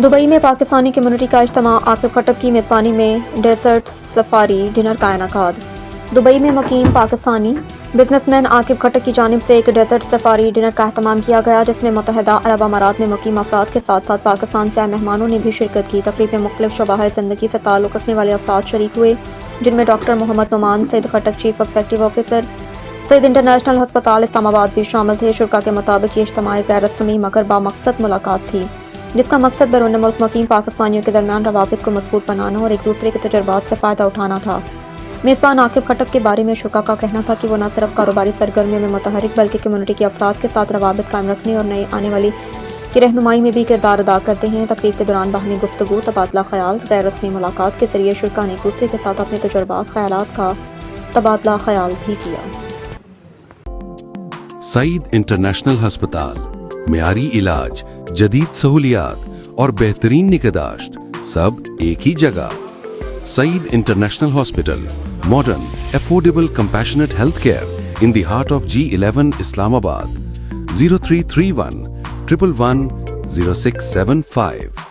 Dubai में Pakistani community का इज्तिमा, आकिब खट्टक की मेज़बानी में डेजर्ट सफारी डिनर का इनेकाद। दुबई में मुकीम पाकिस्तानी बिजनेसमैन आकिब खट्टक की जानिब से एक डेजर्ट सफारी डिनर का अहतमाम किया गया, जिसमें मुत्तहदा अरब अमारात में मुकीम अफराद के साथ साथ पाकिस्तान से आए मेहमानों ने भी शिरकत की। तकरीब में मुख्तलिफ शोबाए ज़िंदगी से ताल्लुक़ रखने वाले अफराद शरीक हुए, जिनमें doctor Mohammad Numan, Saeed Khattak chief executive officer, Saeed international हस्पताल इस्लामाबाद भी शामिल थे। शुरा के मुताबिक ये इज्तिमा गैर रस्मी मगर बामकसद मुलाकात थी, जिसका मकसद बैरून मुल्क मुकीम पाकिस्तानियों के दरमियान रवाबित को मजबूत बनाना और एक दूसरे के तजुर्बात से फ़ायदा उठाना था। मेज़बान आकिब खट्टक के बारे में शुरा का कहना था कि वो न सिर्फ कारोबारी सरगर्मियों में मुतहरिक बल्कि कम्युनिटी के अफराद के साथ रवाबित कायम रखने और नए आने वाली की रहनुमाई में भी किरदार अदा करते हैं। तकरीब के दौरान बाहमी गुफ्तगू, तबादला ख्याल, गैर रस्मी मुलाकात के जरिए शुरा ने एक दूसरे के साथ अपने तजुर्बात ख्यालात का तबादला ख्याल भी किया। सईद इंटरनेशनल हस्पताल, मेयारी इलाज, जदीद सहूलियात और बेहतरीन निगहदाश्त सब एक ही जगह। Saeed international hospital, modern, affordable, compassionate health care in the heart of G11 Islamabad. 0331 111 0675